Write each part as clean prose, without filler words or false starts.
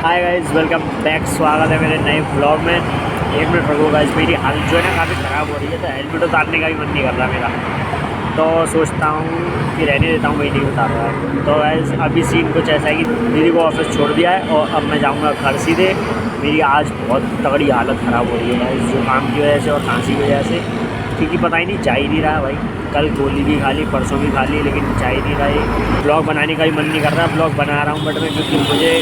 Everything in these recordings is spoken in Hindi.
Hi guys, welcome back. स्वागत है मेरे नए ब्लॉग में। एक मिनट रुको गाइस, मेरी हालत जो है ना काफ़ी ख़राब हो रही है, तो हेलमेट उतारने का भी मन नहीं कर रहा मेरा। तो सोचता हूँ कि रहने देता हूँ, वही नहीं उतार रहा है। तो गाइस अभी सीन कुछ ऐसा है कि दीदी को ऑफिस छोड़ दिया है और अब मैं जाऊँगा घर सीधे। मेरी आज बहुत तगड़ी हालत ख़राब हो रही है गाइस, जुकाम की वजह से और खांसी की वजह से, क्योंकि पता ही नहीं, जा ही नहीं रहा भाई। कल गोली भी खा ली, परसों भी खा ली, लेकिन जा ही नहीं रहा है। ब्लॉग बनाने का भी मन नहीं कर रहा। ब्लॉग बना रहा हूँ बट मैं, क्योंकि मुझे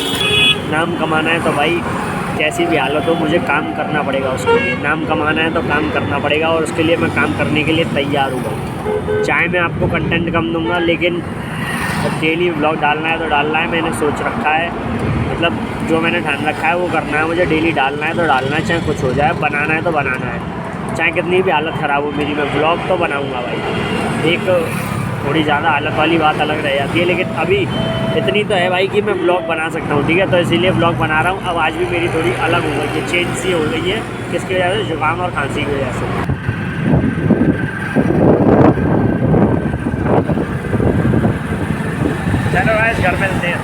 नाम कमाना है, तो भाई कैसी भी हालत हो मुझे काम करना पड़ेगा। उसके लिए नाम कमाना है तो काम करना पड़ेगा, और उसके लिए मैं काम करने के लिए तैयार हूँ। चाहे मैं आपको कंटेंट कम दूँगा, लेकिन डेली ब्लॉग डालना है तो डालना है। मैंने सोच रखा है, मतलब जो मैंने ठान रखा है वो करना है। मुझे डेली डालना है तो डालना है, चाहे कुछ हो जाए। बनाना है तो बनाना है, चाहे कितनी भी हालत ख़राब हो मेरी, मैं ब्लॉग तो बनाऊँगा भाई। एक थोड़ी ज़्यादा हालत वाली बात अलग रह जाती है, लेकिन अभी इतनी तो है भाई कि मैं ब्लॉग बना सकता हूँ, ठीक है। तो इसीलिए ब्लॉग बना रहा हूँ। अब आज भी मेरी थोड़ी अलग हो गई है, चेंज सी हो गई है। किसकी वजह से? जुकाम और खांसी की वजह से। चलो गाइस, घर मिलते हैं।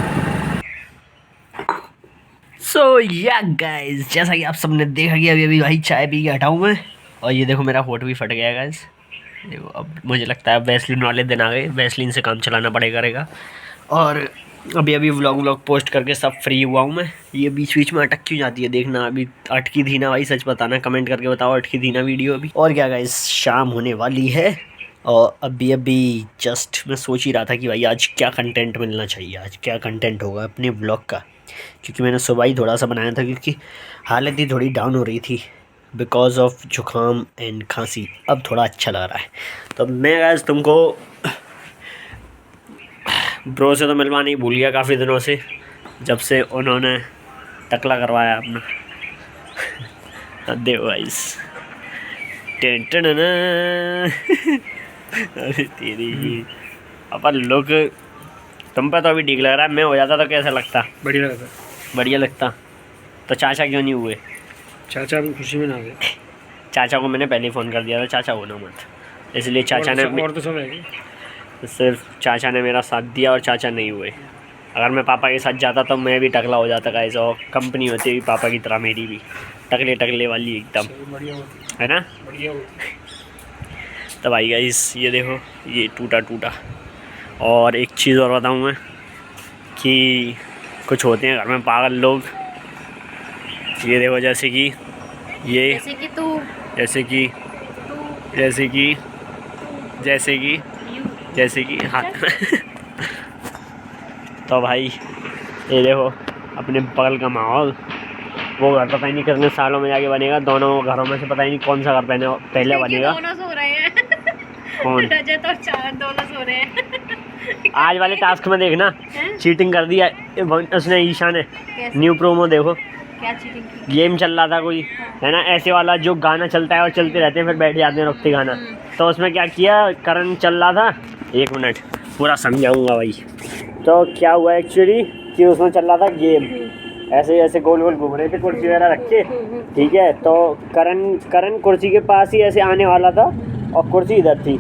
सो या गाइस, जैसा कि आप सबने देखा कि अभी अभी भाई चाय पी के हटा हूँ मैं, और ये देखो मेरा होठ भी फट गया है गाइस। देखो, अब मुझे लगता है वैसलीन वाले दिन आ गए, वैसलीन से काम चलाना पड़ेगा रहेगा। और अभी अभी व्लॉग पोस्ट करके सब फ्री हुआ हूँ मैं। ये बीच बीच में अटक क्यों जाती है देखना, अभी अटकी थी ना भाई, सच बताना, कमेंट करके बताओ अटकी थी ना वीडियो अभी। और क्या गाइस, शाम होने वाली है और अभी अभी जस्ट मैं सोच ही रहा था कि भाई आज क्या कंटेंट मिलना चाहिए, आज क्या कंटेंट होगा अपने ब्लॉग का। क्योंकि मैंने सुबह ही थोड़ा सा बनाया था, क्योंकि हालत ही थोड़ी डाउन हो रही थी बिकॉज ऑफ जुकाम एंड खांसी। अब थोड़ा अच्छा लग रहा है। तो मैं गाइस तुमको ब्रो से तो मिलवाना ही भूल गया काफ़ी दिनों से, जब से उन्होंने टकला करवाया अपना। देखो गाइस, अरे तेरी अपन लोग, तुम पे तो अभी ठीक लग रहा है, मैं हो जाता तो कैसा लगता? बढ़िया लगा। बढ़िया लगता। तो चाचा क्यों नहीं हुए? चाचा भी खुशी में ना गए। चाचा को मैंने पहले ही फ़ोन कर दिया था, चाचा होना मत, इसलिए चाचा ने और तो सब है। सिर्फ चाचा ने मेरा साथ दिया और चाचा नहीं हुए। अगर मैं पापा के साथ जाता तो मैं भी टकला हो जाता गाइस, और कंपनी होती भी पापा की तरह मेरी भी, टकले टकले वाली एकदम, है ना। तो भाई गाइस ये देखो, ये टूटा टूटा। और एक चीज़ और बताऊँ मैं, कि कुछ होते हैं घर में पागल लोग। ये देखो, जैसे कि ये, जैसे कि हाँ। तो भाई ये देखो, अपने बगल का माहौल, वो घर पता ही नहीं कितने सालों में जाके बनेगा। दोनों घरों में से पता ही नहीं कौन सा घर पहले बनेगा। दोनों सो रहे हैं। कौन? रजत और चार दोनों सो रहे हैं। आज वाले टास्क में देखना, चीटिंग कर दिया उसने, ईशा ने। न्यू प्रोमो देखो, क्या चीटिंग की? गेम चल रहा था कोई, है ना, ऐसे वाला जो गाना चलता है और चलते रहते हैं, फिर बैठ जाते हैं रुकते गाना। तो उसमें क्या किया, करण चल रहा था, एक मिनट पूरा समझाऊंगा भाई। तो क्या हुआ एक्चुअली, कि उसमें चल रहा था गेम, ऐसे ऐसे गोल गोल घूम रहे थे कुर्सी वगैरह रख के, ठीक है। तो करण कुर्सी के पास ही ऐसे आने वाला था, और कुर्सी इधर थी,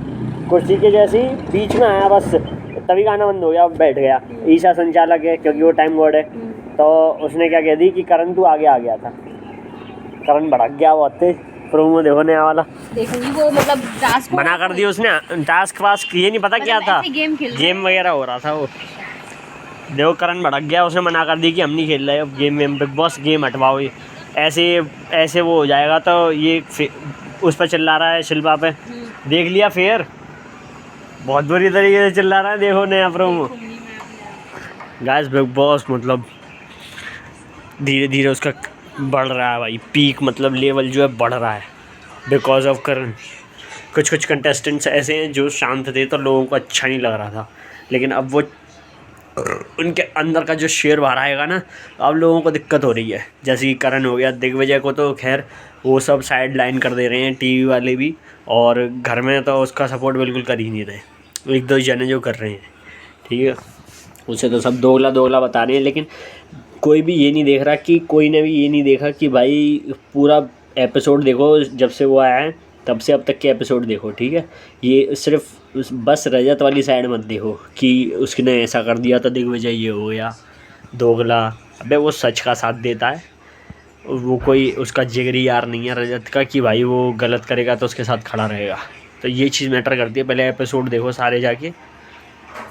कुर्सी के जैसे ही बीच में आया बस, तभी गाना बंद हो गया, बैठ गया। ईशा संचालक है, क्योंकि वो टाइम वर्ड है, तो उसने क्या कह दी कि करण तू आगे आ गया था। करण भड़क गया बहुत तेज। प्रोमो देखो नया वाला, देखूंगी वो, मतलब टास्क मना कर दिया उसने। टास्क वास्क ये नहीं पता क्या था, गेम वगैरह हो रहा था वो। देखो करण भड़क गया, उसने मना कर दी कि हम नहीं खेल रहे अब गेम वेम, बिग बॉस गेम हटवाओ। ये ऐसे वो हो जाएगा। तो ये उस पर चिल्ला रहा है, शिल्पा पे, देख लिया फिर बहुत बुरी तरीके से चिल्ला रहा है। देखो नया प्रोमो गाइस, बिग बॉस मतलब धीरे धीरे उसका बढ़ रहा है भाई, पीक मतलब लेवल जो है बढ़ रहा है बिकॉज ऑफ करण। कुछ कंटेस्टेंट्स ऐसे हैं जो शांत थे तो लोगों को अच्छा नहीं लग रहा था, लेकिन अब वो उनके अंदर का जो शेर बाहर आएगा ना, अब लोगों को दिक्कत हो रही है। जैसे कि करण हो गया, दिग्विजय को तो खैर वो सब साइड लाइन कर दे रहे हैं टीवी वाले भी, और घर में तो उसका सपोर्ट बिल्कुल कर ही नहीं रहे। एक दो जने जो कर रहे हैं, ठीक है, उसे तो सब दोगला दोगला बता रहे हैं। लेकिन कोई भी ये नहीं देख रहा, कि कोई ने भी ये नहीं देखा कि भाई पूरा एपिसोड देखो, जब से वो आया है तब से अब तक के एपिसोड देखो, ठीक है। ये सिर्फ बस रजत वाली साइड मत देखो कि उसने ऐसा कर दिया तो दिग्विजय ये हो गया दोगला, अबे वो सच का साथ देता है, वो कोई उसका जिगरी यार नहीं है रजत का कि भाई वो गलत करेगा तो उसके साथ खड़ा रहेगा। तो ये चीज़ मैटर करती है। पहले एपिसोड देखो सारे जाके,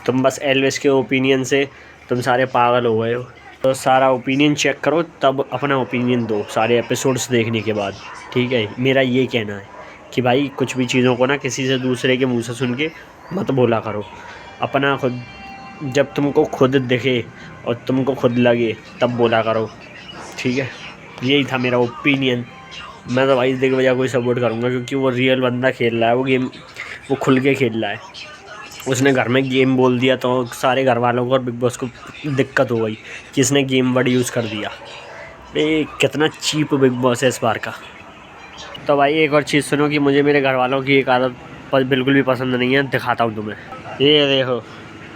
तुम बस एल्विस के ओपिनियन से तुम सारे पागल हो गए हो। तो सारा ओपिनियन चेक करो तब अपना ओपिनियन दो सारे एपिसोड्स देखने के बाद, ठीक है। मेरा ये कहना है कि भाई कुछ भी चीज़ों को ना किसी से दूसरे के मुंह से सुन के मत बोला करो, अपना खुद जब तुमको खुद दिखे और तुमको खुद लगे तब बोला करो, ठीक है। यही था मेरा ओपिनियन। मैं तो भाई देख वजह कोई सपोर्ट करूँगा क्योंकि वो रियल बंदा खेल रहा है, वो गेम वो खुल के खेल रहा है। उसने घर में गेम बोल दिया तो सारे घर वालों को और बिग बॉस को दिक्कत हो गई कि इसने गेम वर्ड यूज़ कर दिया। अरे कितना चीप बिग बॉस है इस बार का। तो भाई एक और चीज़ सुनो कि मुझे मेरे घर वालों की एक आदत बिल्कुल भी पसंद नहीं है, दिखाता हूँ तुम्हें। ये देखो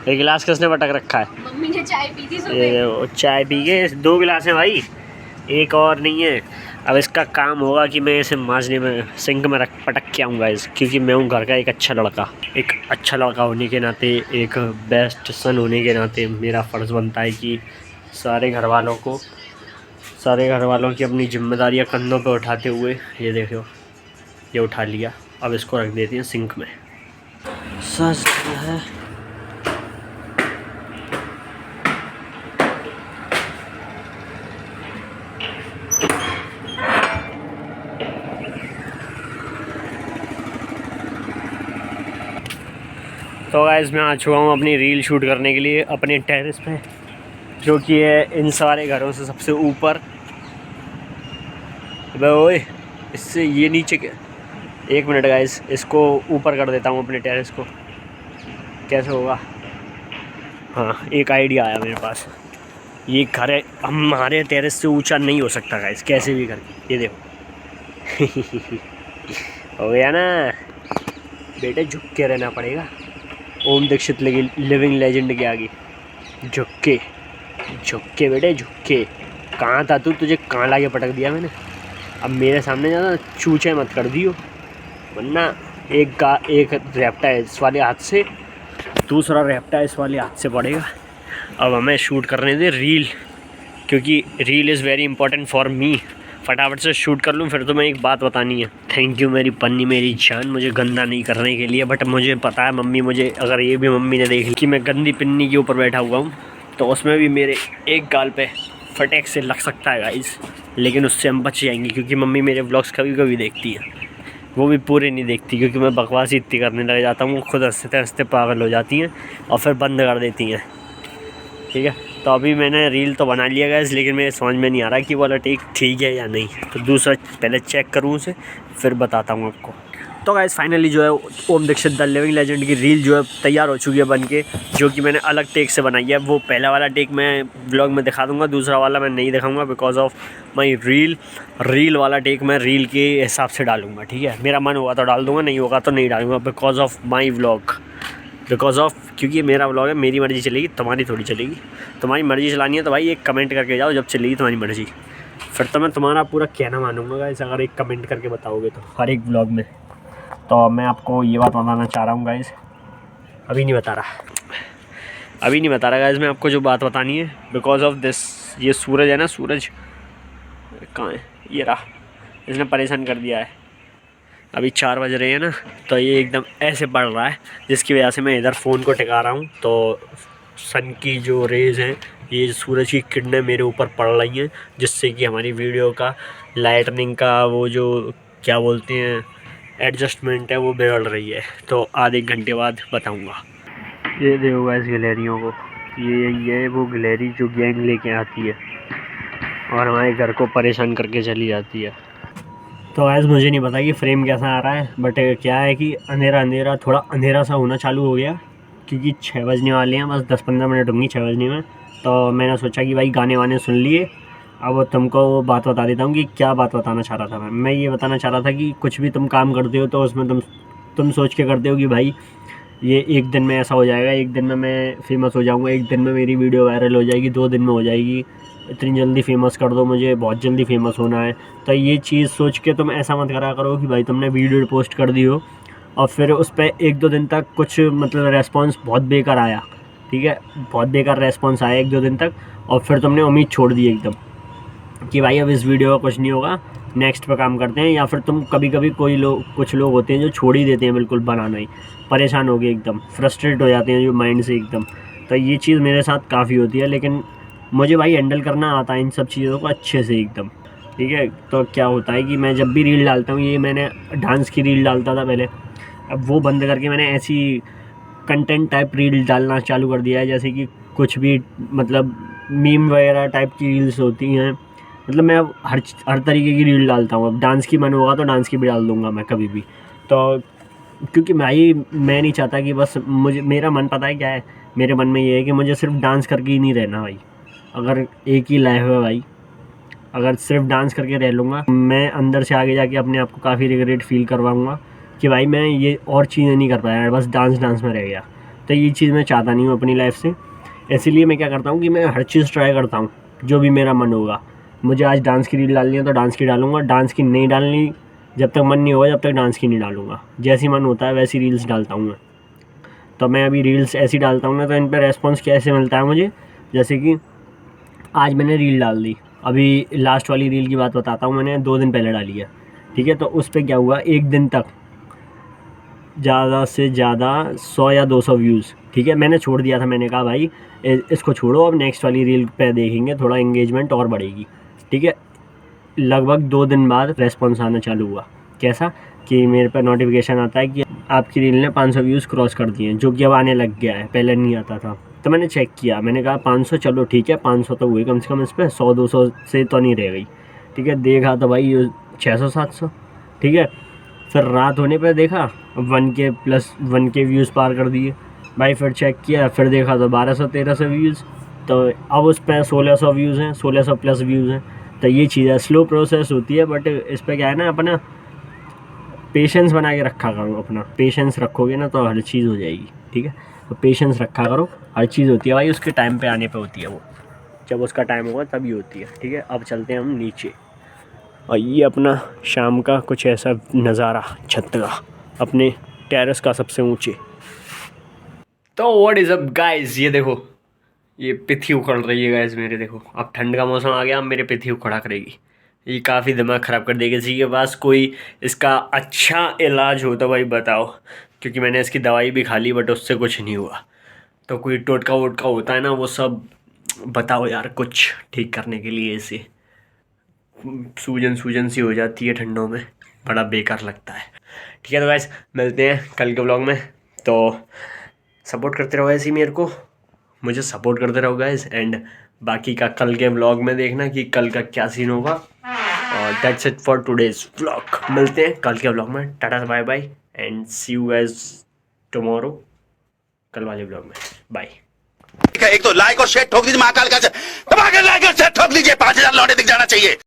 एक गिलास किसने पटक रखा है? मम्मी ने चाय पी थी ये सुबह। देखो चाय पी के 2 गिलास हैं भाई, एक और नहीं है। अब इसका काम होगा कि मैं इसे मांजने में सिंक में पटक के आऊँगा क्योंकि मैं हूँ घर का एक अच्छा लड़का होने के नाते, एक बेस्ट सन होने के नाते मेरा फ़र्ज़ बनता है कि सारे घर वालों की अपनी जिम्मेदारियाँ कंधों पे उठाते हुए, ये देखो ये उठा लिया। अब इसको रख देती हैं सिंक में। सच है तो गाइस मैं आ चुका हूँ अपनी रील शूट करने के लिए अपने टेरेस पे, जो कि है इन सारे घरों से सबसे ऊपर। अबे ओए इससे ये नीचे के 1 मिनट गाइस, इसको ऊपर कर देता हूँ अपने टेरेस को। कैसे होगा? हाँ एक आइडिया आया मेरे पास। ये घर है हमारे टेरेस से ऊंचा नहीं हो सकता गाइस, कैसे भी करके। ये देखो हो गया ना बेटे, झुक के रहना पड़ेगा ओम दीक्षित लिविंग लेजेंड के आगे। झुक के बेटे झुक के। कहाँ था तू? तुझे कहाँ लाके पटक दिया मैंने? अब मेरे सामने ज़्यादा चूचे मत कर दियो, वरना एक रैप्टा इस वाले हाथ से, दूसरा रैप्टा इस वाले हाथ से पड़ेगा। अब हमें शूट करने दे रील, क्योंकि reel is very important for me. फटाफट से शूट कर लूँ। फिर तो मैं एक बात बतानी है। थैंक यू मेरी पन्नी मेरी जान, मुझे गंदा नहीं करने के लिए। बट मुझे पता है मम्मी मुझे, अगर ये भी मम्मी ने देख ली कि मैं गंदी पिन्नी के ऊपर बैठा हुआ हूँ तो उसमें भी मेरे एक गाल पे फटेक से लग सकता है गाइस, लेकिन उससे हम बच जाएंगे क्योंकि मम्मी मेरे व्लॉग्स कभी कभी देखती है, वो भी पूरे नहीं देखती क्योंकि मैं बकवास ही इतनी करने लग जाता हूँ। खुद हंसते हंसते पागल हो जाती हैं और फिर बंद कर देती हैं, ठीक है। तो अभी मैंने रील तो बना लिया गाइस, लेकिन मेरे समझ में नहीं आ रहा कि वाला टेक ठीक है या नहीं। तो दूसरा पहले चेक करूँ उसे, फिर बताता हूँ आपको। तो गाइस फाइनली जो है ओम दीक्षित द लिविंग लेजेंड की रील जो है तैयार हो चुकी है बन के, जो कि मैंने अलग टेक से बनाई है। वो पहला वाला टेक मैं व्लॉग में दिखा दूँगा, दूसरा वाला मैं नहीं दिखाऊँगा बिकॉज ऑफ माई रील वाला टेक मैं रील के हिसाब से डालूँगा, ठीक है। मेरा मन होगा तो डाल दूँगा, नहीं होगा तो नहीं डालूँगा बिकॉज ऑफ माई व्लॉग, क्योंकि मेरा व्लॉग है, मेरी मर्ज़ी चलेगी, तुम्हारी थोड़ी चलेगी। तुम्हारी मर्ज़ी चलानी है तो भाई एक कमेंट करके जाओ जब चलेगी तुम्हारी मर्ज़ी, फिर तो मैं तुम्हारा पूरा कहना मानूंगा गाइस अगर एक कमेंट करके बताओगे तो हर एक व्लॉग में। तो मैं आपको ये बात बताना चाह रहा हूँ गाइस, अभी नहीं बता रहा गाइस मैं आपको जो बात बतानी है बिकॉज ऑफ दिस। ये सूरज है ना, सूरज कहाँ है? ये रहा, इसने परेशान कर दिया है। अभी 4 बज रहे हैं ना, तो ये एकदम ऐसे बढ़ रहा है जिसकी वजह से मैं इधर फ़ोन को टिका रहा हूँ। तो सन की जो रेज़ हैं, ये सूरज की किरणें मेरे ऊपर पड़ रही हैं, जिससे कि हमारी वीडियो का लाइटनिंग का वो जो क्या बोलते हैं एडजस्टमेंट है वो बिगड़ रही है। तो आधे घंटे बाद बताऊँगा। ये देखो इस गिलहरियों को, ये वो गिलहरी जो गैंग लेके आती है और हमारे घर को परेशान करके चली जाती है। तो ऐसे मुझे नहीं पता कि फ्रेम कैसा आ रहा है, बट क्या है कि अंधेरा थोड़ा अंधेरा सा होना चालू हो गया क्योंकि 6 बजने वाले हैं, बस 10-15 मिनट होंगी 6 बजने में। तो मैंने सोचा कि भाई गाने वाने सुन लिए, अब तुमको बात बता देता हूँ कि क्या बात बताना चाह रहा था मैं ये बताना चाह रहा था कि कुछ भी तुम काम करते हो तो उसमें तुम सोच के करते हो कि भाई ये एक दिन में ऐसा हो जाएगा, एक दिन में मैं फेमस हो जाऊँगा, एक दिन में मेरी वीडियो वायरल हो जाएगी, 2 दिन में हो जाएगी, इतनी जल्दी फेमस कर दो मुझे, बहुत जल्दी फेमस होना है। तो ये चीज़ सोच के तुम ऐसा मत करा करो कि भाई तुमने वीडियो पोस्ट कर दी हो और फिर उस पर 1-2 दिन तक कुछ मतलब रेस्पॉन्स बहुत बेकार आया, ठीक है, बहुत बेकार रेस्पॉन्स आया 1-2 दिन तक, और फिर तुमने उम्मीद छोड़ दी एकदम कि भाई अब इस वीडियो का कुछ नहीं होगा, नेक्स्ट पे काम करते हैं। या फिर तुम कभी कभी कुछ लोग होते हैं जो छोड़ ही देते हैं बिल्कुल बनाना ही, परेशान हो गए एकदम, फ्रस्ट्रेट हो जाते हैं जो माइंड से एकदम। तो ये चीज़ मेरे साथ काफ़ी होती है, लेकिन मुझे भाई हैंडल करना आता है इन सब चीज़ों को अच्छे से एकदम, ठीक है। तो क्या होता है कि मैं जब भी रील डालता हूँ, ये मैंने डांस की रील डालता था पहले, अब वो बंद करके मैंने ऐसी कंटेंट टाइप रील डालना चालू कर दिया है, जैसे कि कुछ भी मतलब मीम वगैरह टाइप की रील्स होती हैं, मतलब मैं अब हर तरीके की रील डालता हूँ। अब डांस की मन होगा तो डांस की भी डाल दूँगा मैं कभी भी। तो क्योंकि मैं नहीं चाहता कि बस मेरा मन पता है क्या है, मेरे मन में ये है कि मुझे सिर्फ डांस करके ही नहीं रहना भाई। अगर एक ही लाइफ है भाई, अगर सिर्फ डांस करके रह लूँगा, मैं अंदर से आगे जाके अपने आप को काफ़ी रिग्रेट फील करवाऊँगा कि भाई मैं ये और चीज़ें नहीं कर पाया, बस डांस में रह गया। तो ये चीज़ मैं चाहता नहीं हूँ अपनी लाइफ से। इसीलिए मैं क्या करता हूँ कि मैं हर चीज़ ट्राई करता हूँ, जो भी मेरा मन होगा। मुझे आज डांस की रील डालनी है तो डांस की डालूँगा, डांस की नहीं डालनी, जब तक मन नहीं होगा जब तक डांस की नहीं डालूँगा। जैसी मन होता है वैसी रील्स डालता हूँ मैं। तो मैं अभी रील्स ऐसी डालता हूँ ना, तो इन पर रेस्पॉन्स कैसे मिलता है मुझे, जैसे कि आज मैंने रील डाल दी, अभी लास्ट वाली रील की बात बताता हूँ, मैंने 2 दिन पहले डाली है, ठीक है। तो उस पर क्या हुआ, एक दिन तक ज़्यादा से ज़्यादा 100 या 200 व्यूज़, ठीक है। मैंने छोड़ दिया था, मैंने कहा भाई इसको छोड़ो, अब नेक्स्ट वाली रील पे देखेंगे, थोड़ा एंगेजमेंट और बढ़ेगी, ठीक है। लगभग 2 दिन बाद रेस्पॉन्स आना चालू हुआ। कैसा कि मेरे पर नोटिफिकेशन आता है कि आपकी रील ने 500 व्यूज़ क्रॉस कर दिए हैं, जो कि अब आने लग गया है, पहले नहीं आता था। तो मैंने चेक किया, मैंने कहा 500 चलो ठीक है, 500 तो हुए कम से कम, इस पर 100-200 से तो नहीं रह गई, ठीक है। देखा तो भाई 600-700, ठीक है। फिर रात होने पर देखा 1K+ व्यूज़ पार कर दिए भाई। फिर चेक किया, फिर देखा तो 1200-1300 व्यूज़। तो अब उस पर 1600 व्यूज़ हैं, 1600+ व्यूज़ हैं। तो ये चीज़ है, स्लो प्रोसेस होती है, बट इस पर क्या है ना, अपना पेशेंस बना के रखा करो। अपना पेशेंस रखोगे ना तो हर चीज़ हो जाएगी, ठीक है। तो पेशेंस रखा करो, हर चीज़ होती है भाई उसके टाइम पे आने पे होती है, वो जब उसका टाइम होगा तभी होती है, ठीक है। अब चलते हैं हम नीचे, और ये अपना शाम का कुछ ऐसा नज़ारा छत का, अपने टेरेस का सबसे ऊंचे। तो व्हाट इज़ अप गाइस, ये देखो ये पिथी उखड़ रही है गाइस मेरे, देखो अब ठंड का मौसम आ गया, अब मेरे पिथी उखड़ा करेगी, ये काफ़ी दिमाग ख़राब कर देगी। किसी के पास कोई इसका अच्छा इलाज हो तो भाई बताओ, क्योंकि मैंने इसकी दवाई भी खा ली बट उससे कुछ नहीं हुआ। तो कोई टोटका वोटका होता है ना, वो सब बताओ यार कुछ ठीक करने के लिए। इसे सूजन सी हो जाती है ठंडों में, बड़ा बेकार लगता है, ठीक है। तो गाइस मिलते हैं कल के व्लॉग में, तो सपोर्ट करते रहो ऐसे ही, मेरे को मुझे सपोर्ट करते रहो गाइस। एंड बाकी का कल के व्लॉग में देखना कि कल का क्या सीन होगा। और that's it for today's vlog, मिलते हैं कल के व्लॉग में, टाटा bye bye and see you guys tomorrow, कल वाले व्लॉग में, बाय। एक तो लाइक और शेयर ठोक दीजिए, महाकाल का दबा के लाइक और शेयर ठोक लीजिए, 5000 लौटे दिख जाना चाहिए।